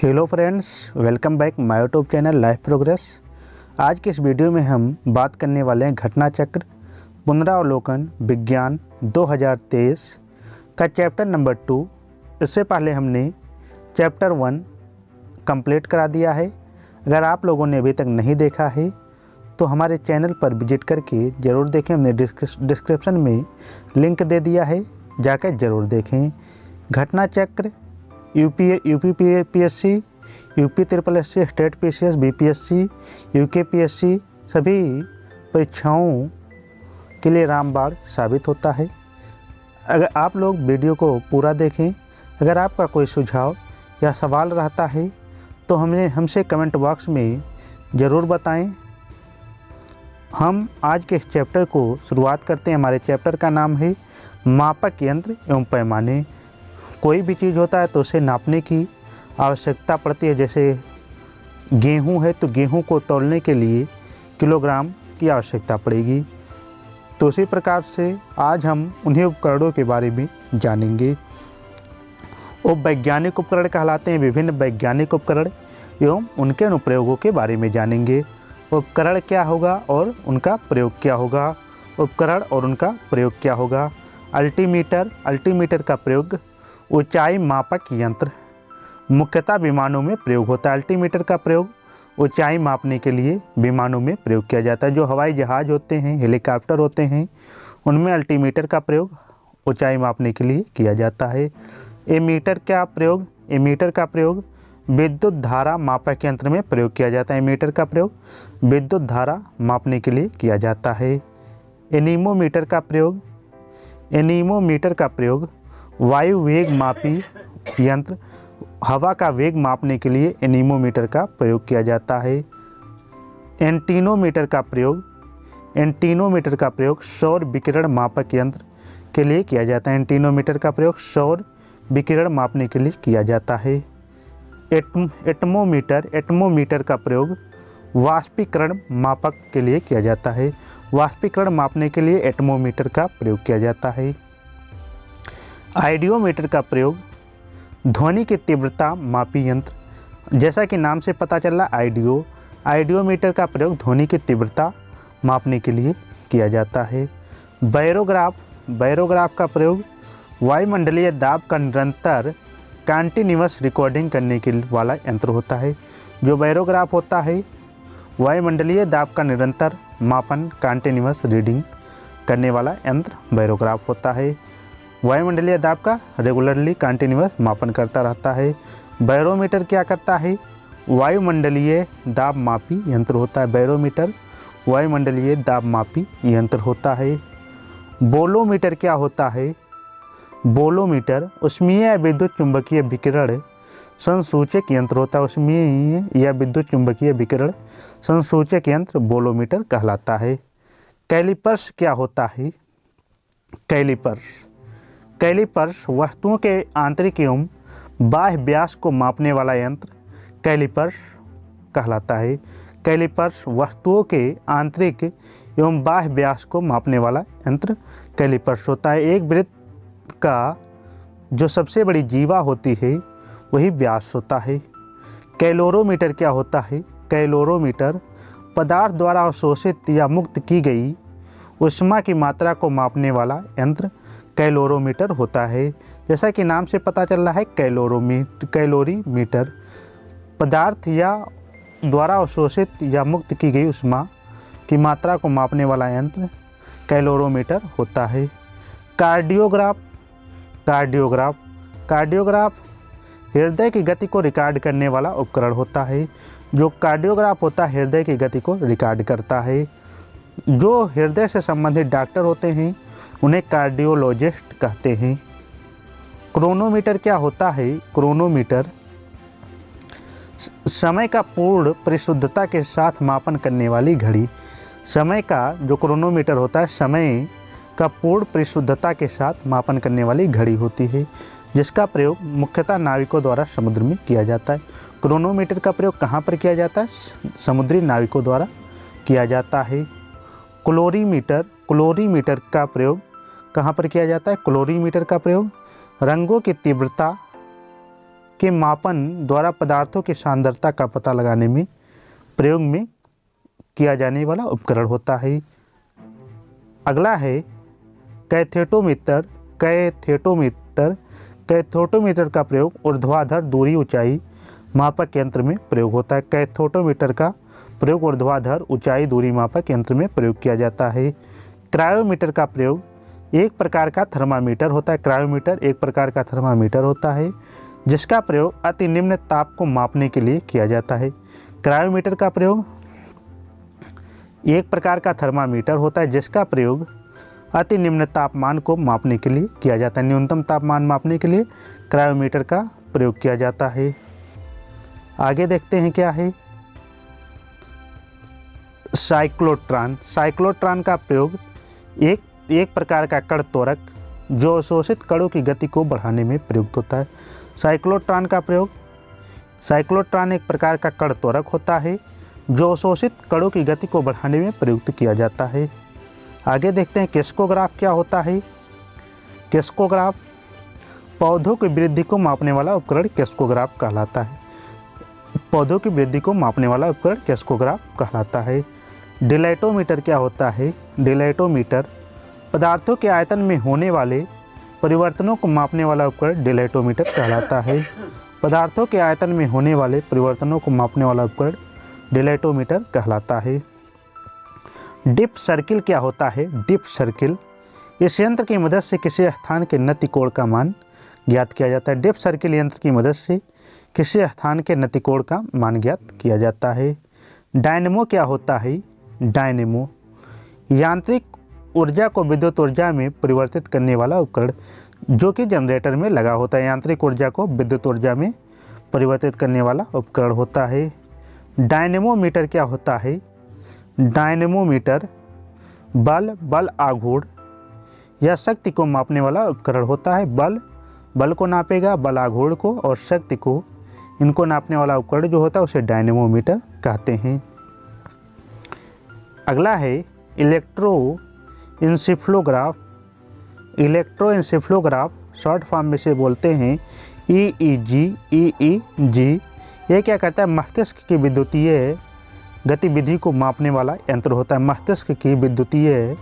Hello friends, welcome back my YouTube channel life progress. आज के इस वीडियो में हम बात करने वाले हैं घटना चक्र पुनरावलोकन विज्ञान 2023 का चैप्टर नंबर 2। इससे पहले हमने चैप्टर 1 कंप्लीट करा दिया है। अगर आप लोगों ने अभी तक नहीं देखा है तो हमारे चैनल पर विजिट करके ज़रूर देखें। हमने डिस्क्रिप्शन में लिंक दे दिया है, जाकर ज़रूर देखें। घटना चक्र UPPSC, UP triple SC, state PCS, BPSC, UKPSC सभी परीक्षाओं के लिए रामबाण साबित होता है। अगर आप लोग वीडियो को पूरा देखें, अगर आपका कोई सुझाव या सवाल रहता है तो हमसे कमेंट बॉक्स में ज़रूर बताएं। हम आज के इस चैप्टर को शुरुआत करते हैं। हमारे चैप्टर का नाम है मापक यंत्र एवं पैमाने। कोई भी चीज़ होता है तो उसे नापने की आवश्यकता पड़ती है। जैसे गेहूं है तो गेहूं को तौलने के लिए किलोग्राम की आवश्यकता पड़ेगी। तो उसी प्रकार से आज हम उन्हीं उपकरणों के बारे में जानेंगे। वो वैज्ञानिक उपकरण कहलाते हैं। विभिन्न वैज्ञानिक उपकरण एवं उनके अनुप्रयोगों के बारे में जानेंगे। उपकरण क्या होगा और उनका प्रयोग क्या होगा। उपकरण और उनका प्रयोग क्या होगा। अल्टीमीटर का प्रयोग ऊंचाई मापक यंत्र मुख्यतः विमानों में प्रयोग होता है। अल्टीमीटर का प्रयोग ऊंचाई मापने के लिए विमानों में प्रयोग किया जाता है। जो हवाई जहाज़ होते हैं, हेलीकॉप्टर होते हैं, उनमें अल्टीमीटर का प्रयोग ऊंचाई मापने के लिए किया जाता है। एमीटर का प्रयोग विद्युत धारा मापक यंत्र में प्रयोग किया जाता है। एमीटर का प्रयोग विद्युत धारा मापने के लिए किया जाता है। एनीमोमीटर का प्रयोग वायु वेग मापी यंत्र हवा का वेग मापने के लिए एनीमोमीटर का प्रयोग किया जाता है। एंटीनोमीटर का प्रयोग सौर विकिरण मापक यंत्र के लिए किया जाता है। एंटीनोमीटर का प्रयोग सौर विकिरण मापने के लिए किया जाता है। एटमोमीटर का प्रयोग वाष्पीकरण मापक के लिए किया जाता है। वाष्पीकरण मापने के लिए एटमोमीटर का प्रयोग किया जाता है। आइडियोमीटर का प्रयोग ध्वनि की तीव्रता मापी यंत्र। जैसा कि नाम से पता चल रहा, आइडियोमीटर का प्रयोग ध्वनि की तीव्रता मापने के लिए किया जाता है। बैरोग्राफ का प्रयोग वायुमंडलीय दाब का निरंतर कंटीन्यूअस रिकॉर्डिंग करने के वाला यंत्र होता है। जो बैरोग्राफ होता है वायुमंडलीय दाब का निरंतर मापन कंटीन्यूअस रीडिंग करने वाला यंत्र बैरोग्राफ होता है। वायुमंडलीय दाब का रेगुलरली कंटीन्यूअस मापन करता रहता है। बैरोमीटर क्या करता है? वायुमंडलीय दाब मापी यंत्र होता है। बैरोमीटर वायुमंडलीय दाब मापी यंत्र होता है। बोलोमीटर क्या होता है? बोलोमीटर ऊष्मीय विद्युत चुंबकीय विकिरण संसूचक यंत्र होता है। ऊष्मीय या विद्युत चुंबकीय विकिरण संसूचक यंत्र बोलोमीटर कहलाता है। कैलिपर्स क्या होता है? कैलिपर्स वस्तुओं के आंतरिक एवं बाह्य व्यास को मापने वाला यंत्र कैलिपर्स कहलाता है। कैलिपर्स वस्तुओं के आंतरिक एवं बाह्य व्यास को मापने वाला यंत्र कैलिपर्स होता है। एक वृत्त का जो सबसे बड़ी जीवा होती है वही व्यास होता है। कैलोरीमीटर क्या होता है? कैलोरीमीटर पदार्थ द्वारा अवशोषित या मुक्त की गई ऊष्मा की मात्रा को मापने वाला यंत्र कैलोरीमीटर होता है। जैसा कि नाम से पता चल रहा है, कैलोरीमीटर पदार्थ या द्वारा अवशोषित या मुक्त की गई ऊष्मा की मात्रा को मापने वाला यंत्र कैलोरीमीटर होता है। कार्डियोग्राफ हृदय की गति को रिकॉर्ड करने वाला उपकरण होता है। जो कार्डियोग्राफ होता है हृदय की गति को रिकॉर्ड करता है। जो हृदय से संबंधित डॉक्टर होते हैं उन्हें कार्डियोलॉजिस्ट कहते हैं। क्रोनोमीटर क्या होता है? क्रोनोमीटर समय का पूर्ण परिशुद्धता के साथ मापन करने वाली घड़ी। समय का जो क्रोनोमीटर होता है समय का पूर्ण परिशुद्धता के साथ मापन करने वाली घड़ी होती है, जिसका प्रयोग मुख्यतः नाविकों द्वारा समुद्र में किया जाता है। क्रोनोमीटर का प्रयोग कहाँ पर किया जाता है? समुद्री नाविकों द्वारा किया जाता है। क्लोरीमीटर का प्रयोग कहाँ पर किया जाता है? क्लोरीमीटर का प्रयोग रंगों की तीव्रता के मापन द्वारा पदार्थों की सांद्रता का पता लगाने में प्रयोग में किया जाने वाला उपकरण होता है। अगला है कैथोटोमीटर। कैथोटोमीटर का प्रयोग ऊर्ध्वाधर दूरी ऊंचाई मापक यंत्र में प्रयोग होता है। कैथोटोमीटर का प्रयोग ऊर्ध्वाधर ऊंचाई दूरी मापक यंत्र में प्रयोग किया जाता है। क्रायोमीटर का प्रयोग एक प्रकार का थर्मामीटर होता है। क्रायोमीटर एक प्रकार का थर्मामीटर होता है जिसका प्रयोग अति निम्न ताप को मापने के लिए किया जाता है। क्रायोमीटर का प्रयोग एक प्रकार का थर्मामीटर होता है जिसका प्रयोग अति निम्न तापमान को मापने के लिए किया जाता है। न्यूनतम तापमान मापने के लिए क्रायोमीटर का प्रयोग किया जाता है। आगे देखते हैं क्या है साइक्लोट्रॉन। साइक्लोट्रॉन का प्रयोग एक प्रकार का कण त्वरक जो अवशोषित कणों की गति को बढ़ाने में प्रयुक्त होता है। साइक्लोट्रॉन एक प्रकार का कण त्वरक होता है जो अवशोषित कणों की गति को बढ़ाने में प्रयुक्त किया जाता है। आगे देखते हैं क्रेस्कोग्राफ क्या होता है। क्रेस्कोग्राफ पौधों की वृद्धि को मापने वाला उपकरण क्रेस्कोग्राफ कहलाता है। पौधों की वृद्धि को मापने वाला उपकरण क्रेस्कोग्राफ कहलाता है। डिलैटोमीटर क्या होता है। डिलैटोमीटर पदार्थों के आयतन में होने वाले परिवर्तनों को मापने वाला उपकरण डिलैटोमीटर कहलाता है। पदार्थों के आयतन में होने वाले परिवर्तनों को मापने वाला उपकरण डिलैटोमीटर कहलाता है। डिप सर्किल क्या होता है। डिप सर्किल इस यंत्र की मदद से किसी स्थान के नतिकोण का मान ज्ञात किया जाता है। डिप सर्किल यंत्र की मदद से किसी स्थान के नतिकोण का मान ज्ञात किया जाता है। डायनेमो क्या होता है। डायनेमो यांत्रिक ऊर्जा को विद्युत ऊर्जा में परिवर्तित करने वाला उपकरण जो कि जनरेटर में लगा होता है। यांत्रिक ऊर्जा को विद्युत ऊर्जा में परिवर्तित करने वाला उपकरण होता है। डायनेमोमीटर क्या होता है। डायनेमोमीटर बल आघूर्ण या शक्ति को मापने वाला उपकरण होता है। बल को नापेगा, बल आघूर्ण को, और शक्ति को, इनको नापने वाला उपकरण जो होता है उसे डायनेमोमीटर कहते हैं। अगला है इलेक्ट्रोइंसेफ्लोग्राफ। इलेक्ट्रोइंसेफ्लोग्राफ शॉर्ट फॉर्म में से बोलते हैं EEG। ये क्या करता है, मस्तिष्क की विद्युतीय गतिविधि को मापने वाला यंत्र होता है। मस्तिष्क की विद्युतीय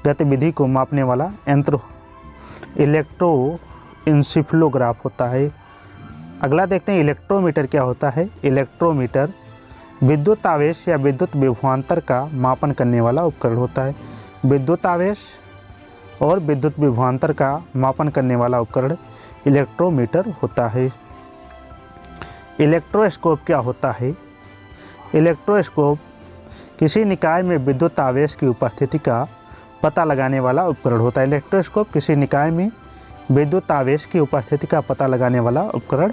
गतिविधि को मापने वाला यंत्र इलेक्ट्रोइंसेफ्लोग्राफ होता है। अगला देखते हैं इलेक्ट्रोमीटर क्या होता है। इलेक्ट्रोमीटर विद्युत आवेश या विद्युत विभवांतर का मापन करने वाला उपकरण होता है। विद्युत आवेश और विद्युत विभवांतर का मापन करने वाला उपकरण इलेक्ट्रोमीटर होता है। इलेक्ट्रोस्कोप क्या होता है। इलेक्ट्रोस्कोप किसी निकाय में विद्युत आवेश की उपस्थिति का पता लगाने वाला उपकरण होता है। इलेक्ट्रोस्कोप किसी निकाय में विद्युत आवेश की उपस्थिति का पता लगाने वाला उपकरण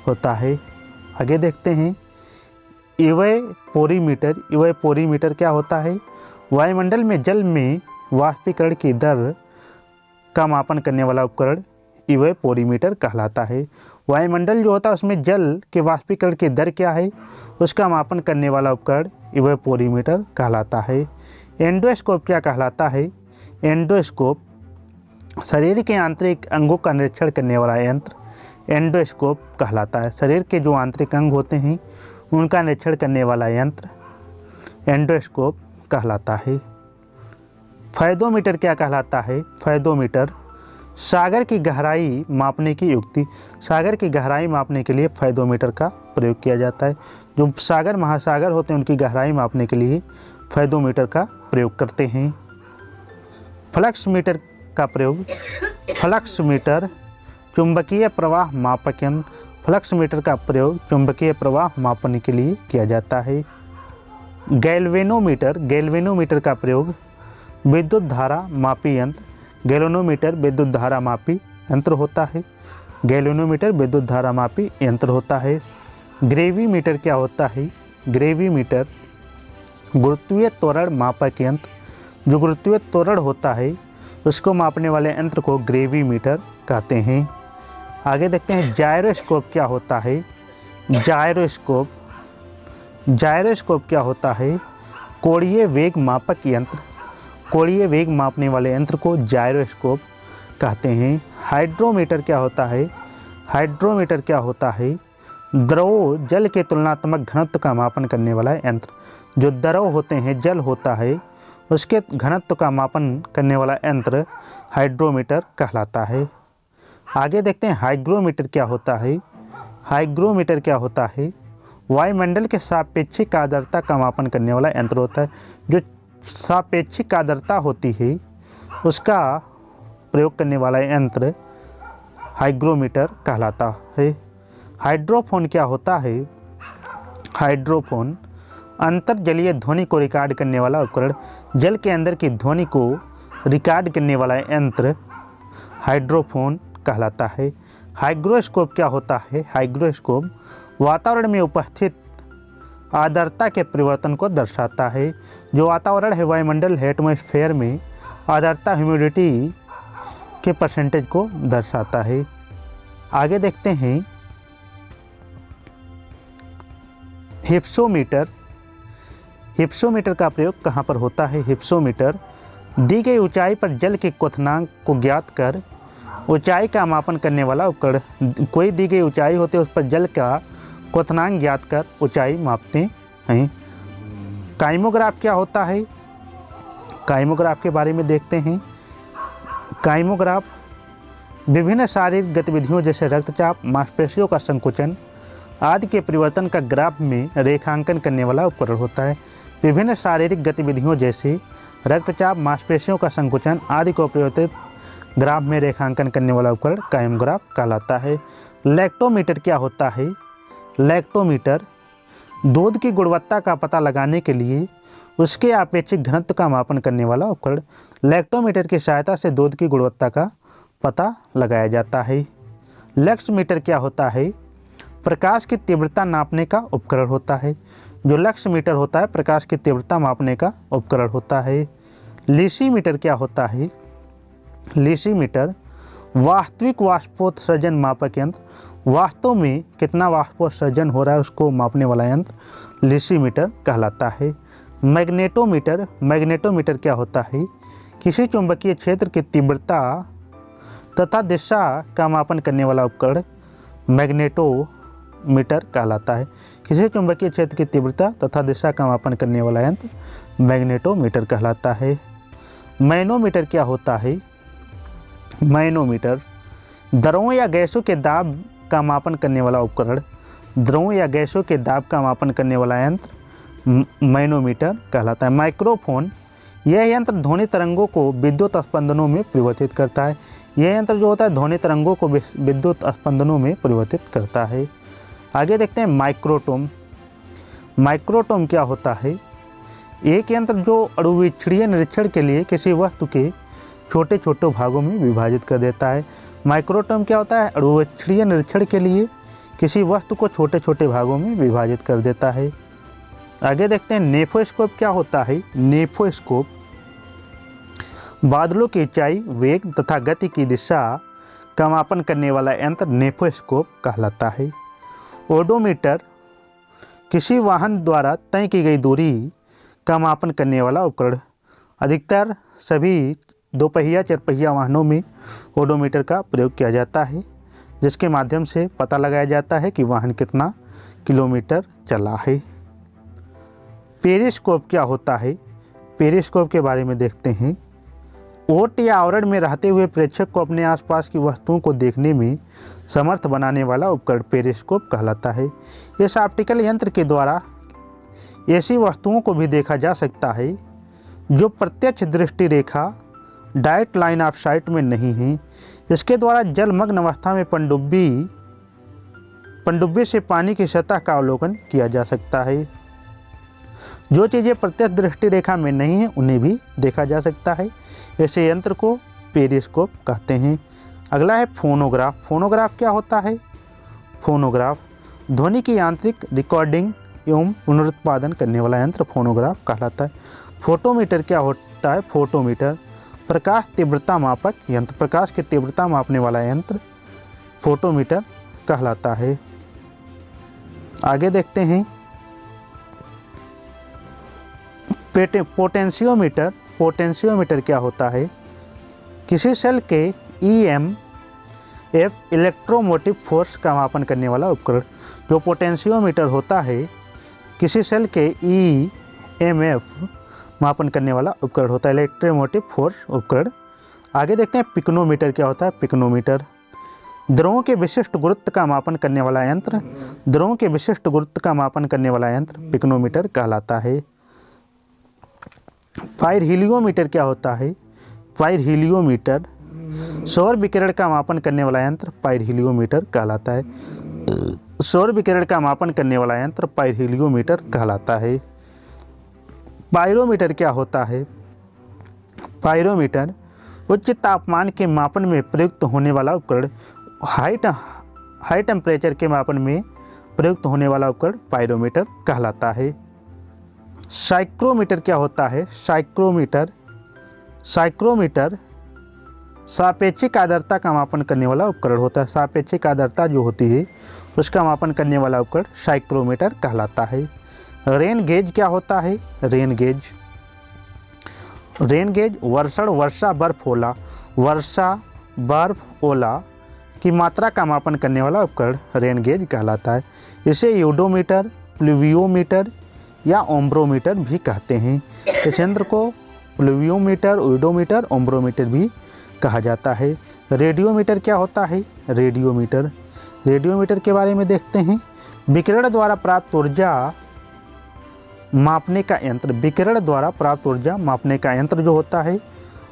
होता है। आगे देखते हैं इवेपोरीमीटर। इवेपोरीमीटर क्या होता है। वायुमंडल में जल में वाष्पीकरण की दर का मापन करने वाला उपकरण इवेपोरीमीटर कहलाता है। वायुमंडल जो होता है उसमें जल के वाष्पीकरण की दर क्या है उसका मापन करने वाला उपकरण इवेपोरीमीटर कहलाता है। एंडोस्कोप क्या कहलाता है। एंडोस्कोप शरीर के आंतरिक अंगों का निरीक्षण करने वाला यंत्र एंडोस्कोप कहलाता है। शरीर के जो आंतरिक अंग होते हैं उनका निरीक्षण करने वाला यंत्र एंडोस्कोप कहलाता है। फायदोमीटर क्या कहलाता है। फायदोमीटर सागर की गहराई मापने की युक्ति। सागर की गहराई मापने के लिए फायदोमीटर का प्रयोग किया जाता है। जो सागर महासागर होते हैं उनकी गहराई मापने के लिए फायदोमीटर का प्रयोग करते हैं। फ्लक्स मीटर का प्रयोग। फ्लक्स मीटर चुंबकीय प्रवाह मापक यंत्र। फ्लक्स मीटर का प्रयोग चुंबकीय प्रवाह मापने के लिए किया जाता है। गैल्वेनोमीटर। गैल्वेनोमीटर का प्रयोग विद्युत धारा मापी यंत्र। गैल्वेनोमीटर विद्युत धारा मापी यंत्र होता है। गैल्वेनोमीटर विद्युत धारा मापी यंत्र होता है। ग्रेविमीटर क्या होता है। ग्रेविमीटर गुरुत्वीय त्वरण मापक यंत्र। जो गुरुत्वीय त्वरण होता है उसको मापने वाले यंत्र को ग्रेविमीटर कहते हैं। आगे देखते हैं जायरोस्कोप क्या होता है। जायरोस्कोप क्या होता है। कोणीय वेग मापक यंत्र। कोणीय वेग मापने वाले यंत्र को जायरोस्कोप कहते हैं। हाइड्रोमीटर क्या होता है। हाइड्रोमीटर क्या होता है। द्रव जल के तुलनात्मक घनत्व का मापन करने वाला यंत्र। जो द्रव होते हैं, जल होता है, उसके घनत्व का मापन करने वाला यंत्र हाइड्रोमीटर कहलाता है। आगे देखते हैं हाइग्रोमीटर क्या होता है। हाइग्रोमीटर क्या होता है? वायुमंडल के सापेक्षिक आर्द्रता का मापन करने वाला यंत्र होता है। जो सापेक्षिक आर्द्रता होती है उसका प्रयोग करने वाला यंत्र हाइग्रोमीटर कहलाता है। हाइड्रोफोन क्या होता है? हाइड्रोफोन अंतर्जलीय ध्वनि को रिकॉर्ड करने वाला उपकरण। जल के अंदर की ध्वनि को रिकॉर्ड करने वाला यंत्र हाइड्रोफोन कहलाता है। हाइग्रोस्कोप क्या होता है? हाइग्रोस्कोप वातावरण में उपस्थित आर्द्रता के परिवर्तन को दर्शाता है। जो वातावरण है, वायुमंडल है, एटमॉस्फेयर में आर्द्रता ह्यूमिडिटी के परसेंटेज को दर्शाता है। आगे देखते हैं हिप्सोमीटर। हिप्सोमीटर का प्रयोग कहाँ पर होता है? हिप्सोमीटर दी गई ऊंचाई पर जल के क्वथनांक को ज्ञात कर ऊंचाई का मापन करने वाला उपकरण। कोई दी गई ऊंचाई होती है, उस पर जल का क्वथनांक ज्ञात कर ऊंचाई मापते हैं। काइमोग्राफ क्या होता है? काइमोग्राफ के बारे में देखते हैं। काइमोग्राफ विभिन्न शारीरिक गतिविधियों जैसे रक्तचाप, मांसपेशियों का संकुचन आदि के परिवर्तन का ग्राफ में रेखांकन करने वाला उपकरण होता है। विभिन्न शारीरिक गतिविधियों जैसे रक्तचाप, मांसपेशियों का संकुचन आदि को परिवर्तित ग्राफ में रेखांकन करने वाला उपकरण काइमोग्राफ कहलाता है। लैक्टोमीटर क्या होता है? लैक्टोमीटर दूध की गुणवत्ता का पता लगाने के लिए उसके आपेक्षिक घनत्व का मापन करने वाला उपकरण। लैक्टोमीटर की सहायता से दूध की गुणवत्ता का पता लगाया जाता है। लक्समीटर क्या होता है? प्रकाश की तीव्रता नापने का उपकरण होता है। जो लक्समीटर होता है, प्रकाश की तीव्रता मापने का उपकरण होता है। लीसीमीटर क्या होता है? लीसीमीटर वास्तविक वाष्पोत्सर्जन मापक यंत्र। वास्तव में कितना वाष्पोत्सर्जन हो रहा है उसको मापने वाला यंत्र लीसीमीटर कहलाता है। मैग्नेटोमीटर। मैग्नेटोमीटर क्या होता है? किसी चुंबकीय क्षेत्र की तीव्रता तथा दिशा का मापन करने वाला उपकरण मैग्नेटोमीटर कहलाता है। किसी चुंबकीय क्षेत्र की तीव्रता तथा दिशा का मापन करने वाला यंत्र मैग्नेटोमीटर कहलाता है। मैनोमीटर क्या होता है? मैनोमीटर द्रवों या गैसों के दाब का मापन करने वाला उपकरण। द्रवों या गैसों के दाब का मापन करने वाला यंत्र मैनोमीटर कहलाता है। माइक्रोफोन यह यंत्र ध्वनि तरंगों को विद्युत स्पंदनों में परिवर्तित करता है। यह यंत्र जो होता है ध्वनि तरंगों को विद्युत स्पंदनों में परिवर्तित करता है। आगे देखते हैं माइक्रोटोम। माइक्रोटोम क्या होता है? एक यंत्र जो अणुवीक्षणीय निरीक्षण के लिए किसी वस्तु के छोटे छोटे भागों में विभाजित कर देता है। माइक्रोटोम क्या होता है? अणुवीक्षणीय निरीक्षण के लिए किसी वस्तु को छोटे छोटे भागों में विभाजित कर देता है। आगे देखते हैं नेफोस्कोप क्या होता है? नेफोस्कोप बादलों की ऊंचाई, वेग तथा गति की दिशा का मापन करने वाला यंत्र नेफोस्कोप कहलाता है। ओडोमीटर किसी वाहन द्वारा तय की गई दूरी का मापन करने वाला उपकरण। अधिकतर सभी दोपहिया चारपहिया वाहनों में ओडोमीटर का प्रयोग किया जाता है, जिसके माध्यम से पता लगाया जाता है कि वाहन कितना किलोमीटर चला है। पेरिस्कोप क्या होता है? पेरिस्कोप के बारे में देखते हैं। ओट या आवरण में रहते हुए प्रेक्षक को अपने आसपास की वस्तुओं को देखने में समर्थ बनाने वाला उपकरण पेरिस्कोप कहलाता है। इस ऑप्टिकल यंत्र के द्वारा ऐसी वस्तुओं को भी देखा जा सकता है जो प्रत्यक्ष दृष्टि रेखा डायरेक्ट लाइन ऑफ साइट में नहीं है। इसके द्वारा जलमग्न अवस्था में पनडुब्बी से पानी की सतह का अवलोकन किया जा सकता है। जो चीज़ें प्रत्यक्ष दृष्टि रेखा में नहीं हैं उन्हें भी देखा जा सकता है। ऐसे यंत्र को पेरिस्कोप कहते हैं। अगला है फोनोग्राफ। फोनोग्राफ क्या होता है? फोनोग्राफ ध्वनि की यांत्रिक रिकॉर्डिंग एवं पुनरुत्पादन करने वाला यंत्र फोनोग्राफ कहलाता है। फोटोमीटर क्या होता है? फोटोमीटर प्रकाश तीव्रता मापक यंत्र। प्रकाश की तीव्रता मापने वाला यंत्र फोटोमीटर कहलाता है। आगे देखते हैं पोटेंशियोमीटर। पोटेंशियोमीटर क्या होता है? किसी सेल के EM एफ इलेक्ट्रोमोटिव फोर्स का मापन करने वाला उपकरण। जो पोटेंशियोमीटर होता है किसी सेल के EMF मापन करने वाला उपकरण होता है, इलेक्ट्रोमोटिव फोर्स उपकरण। आगे देखते हैं पिक्नोमीटर क्या होता है। पिक्नोमीटर द्रवों के विशिष्ट गुरुत्व का मापन करने वाला यंत्र। द्रवों के विशिष्ट गुरुत्व का मापन करने वाला यंत्र पिक्नोमीटर कहलाता है। पाइरहेलियोमीटर क्या होता है। पाइरहेलियोमीटर सौर विकिरण का मापन करने वाला यंत्र पाइरहेलियोमीटर कहलाता है। सौर विकिरण का मापन करने वाला यंत्र पाइरहेलियोमीटर कहलाता है। पायरोमीटर क्या होता है। पायरोमीटर उच्च तापमान के मापन में प्रयुक्त होने वाला उपकरण। हाई टेम्परेचर के मापन में प्रयुक्त होने वाला उपकरण पायरोमीटर कहलाता है। साइक्रोमीटर क्या होता है। साइक्रोमीटर सापेक्षिक आर्द्रता का मापन करने वाला उपकरण होता है। सापेक्षिक आर्द्रता जो होती है उसका मापन करने वाला उपकरण साइक्रोमीटर कहलाता है। रेन गेज क्या होता है। रेन गेज वर्षा बर्फ ओला की मात्रा का मापन करने वाला उपकरण रेन गेज कहलाता है। इसे यूडोमीटर, प्लूवियोमीटर या ओम्ब्रोमीटर भी कहते हैं। इस यंत्र को प्लूवियोमीटर, यूडोमीटर, ओम्ब्रोमीटर भी कहा जाता है। रेडियोमीटर क्या होता है। रेडियोमीटर के बारे में देखते हैं। विकिरण द्वारा प्राप्त ऊर्जा मापने का यंत्र। विकिरण द्वारा प्राप्त ऊर्जा मापने का यंत्र जो होता है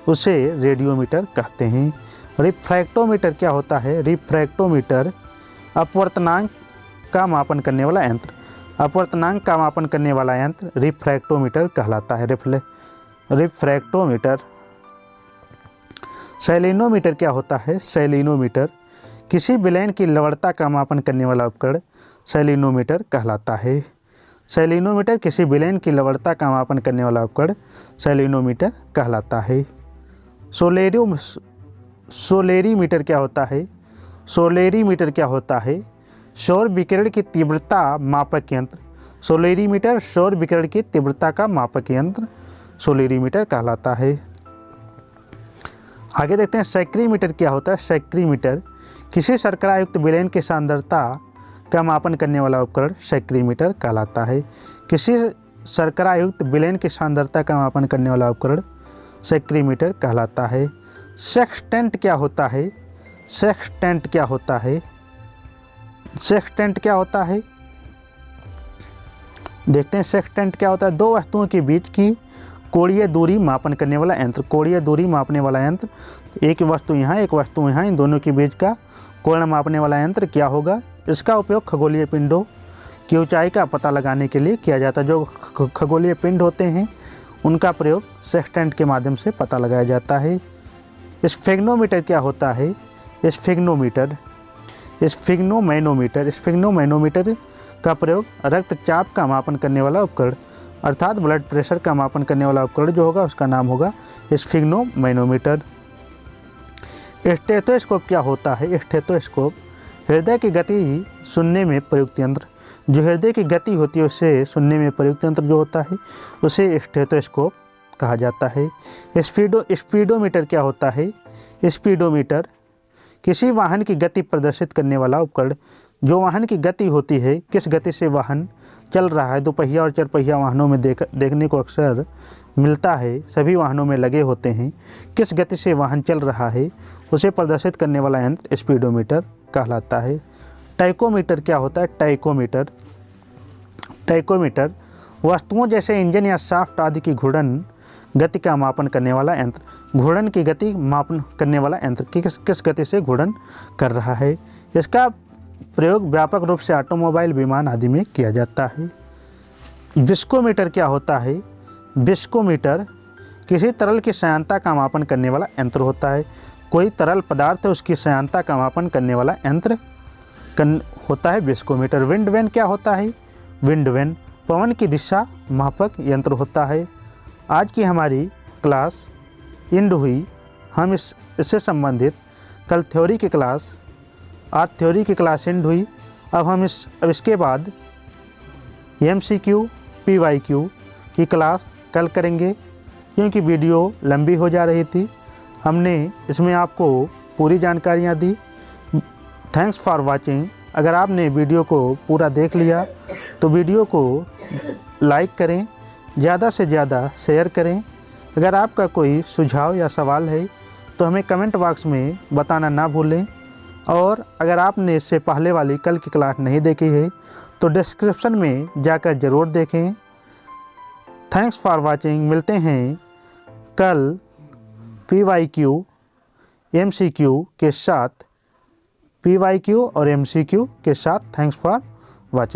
उसे रेडियोमीटर कहते हैं। रिफ्रैक्टोमीटर क्या होता है। रिफ्रैक्टोमीटर अपवर्तनांक का मापन करने वाला यंत्र। अपवर्तनांक का मापन करने वाला यंत्र रिफ्रैक्टोमीटर कहलाता है। रिफ्रैक्टोमीटर। सेलेनोमीटर क्या होता है। सेलेनोमीटर किसी विलयन की लवणता का मापन करने वाला उपकरण सेलेनोमीटर कहलाता है। सेलेनोमीटर किसी विलयन की लवणता का मापन करने वाला उपकरण सेलेनोमीटर कहलाता है। सोलेरीमीटर क्या होता है। सोलेरीमीटर क्या होता है। सौर विकिरण की तीव्रता मापक यंत्र। सोलेरीमीटर सौर विकिरण की तीव्रता का मापक यंत्र सोलेरीमीटर कहलाता है। आगे देखते हैं सैक्रीमीटर क्या होता है। सैक्रीमीटर किसी शर्करायुक्त विलयन की सांद्रता का मापन करने वाला उपकरण सैक्रीमीटर कहलाता है। किसी शर्करायुक्त विलयन की सांद्रता का मापन करने वाला उपकरण सैक्रीमीटर कहलाता है। सेक्सटेंट क्या होता है। सेक्सटेंट क्या होता है। सेक्सटेंट क्या होता है देखते हैं। सेक्सटेंट क्या होता है। दो वस्तुओं के बीच की कोणीय दूरी मापन करने वाला यंत्र। कोणीय दूरी मापने वाला यंत्र। एक वस्तु यहाँ एक वस्तु यहाँ, इन दोनों के बीच का कोण मापने वाला यंत्र क्या होगा। इसका उपयोग खगोलीय पिंडों की ऊंचाई का पता लगाने के लिए किया जाता है। जो खगोलीय पिंड होते हैं उनका प्रयोग सेक्सटेंट के माध्यम से पता लगाया जाता है। स्फिग्नोमीटर क्या होता है। स्फिग्नोमैनोमीटर का प्रयोग रक्तचाप का मापन करने वाला उपकरण अर्थात ब्लड प्रेशर का मापन करने वाला उपकरण जो होगा उसका नाम होगा स्फिग्नोमैनोमीटर। स्टेथोस्कोप क्या होता है। स्टेथोस्कोप हृदय की गति सुनने में प्रयुक्त यंत्र। जो हृदय की गति होती है उसे सुनने में प्रयुक्त यंत्र जो होता है उसे स्टेथोस्कोप कहा जाता है। स्पीडोमीटर क्या होता है। स्पीडोमीटर किसी वाहन की गति प्रदर्शित करने वाला उपकरण। जो वाहन की गति होती है, किस गति से वाहन चल रहा है, दोपहिया और चारपहिया वाहनों में देखने को अक्सर मिलता है, सभी वाहनों में लगे होते हैं। किस गति से वाहन चल रहा है उसे प्रदर्शित करने वाला यंत्र स्पीडोमीटर कहलाता है। टाइकोमीटर क्या होता है। टाइकोमीटर वस्तुओं जैसे इंजन या शाफ्ट आदि की घूर्णन गति का मापन करने वाला यंत्र। घूर्णन की गति मापन करने वाला यंत्र कि किस गति से घूर्णन कर रहा है। इसका प्रयोग व्यापक रूप से ऑटोमोबाइल, विमान आदि में किया जाता है। विस्कोमीटर क्या होता है। विस्कोमीटर किसी तरल की श्यानता का मापन करने वाला यंत्र होता है। कोई तरल पदार्थ है उसकी श्यानता का मापन करने वाला यंत्र होता है विस्कोमीटर। विंड वैन क्या होता है। विंड वैन पवन की दिशा मापक यंत्र होता है। आज की हमारी क्लास एंड हुई। हम इससे संबंधित कल थ्योरी की क्लास, आज थ्योरी की क्लास एंड हुई। अब इसके बाद MCQ, PYQ की क्लास कल करेंगे क्योंकि वीडियो लंबी हो जा रही थी। हमने इसमें आपको पूरी जानकारियाँ दी। Thanks for watching. अगर आपने वीडियो को पूरा देख लिया तो वीडियो को लाइक करें, ज़्यादा से ज़्यादा शेयर करें। अगर आपका कोई सुझाव या सवाल है तो हमें कमेंट बॉक्स में बताना ना भूलें। और अगर आपने इससे पहले वाली कल की क्लास नहीं देखी है तो डिस्क्रिप्शन में जाकर ज़रूर देखें। Thanks for watching. मिलते हैं कल PYQ MCQ के साथ, PYQ और MCQ के साथ। Thanks for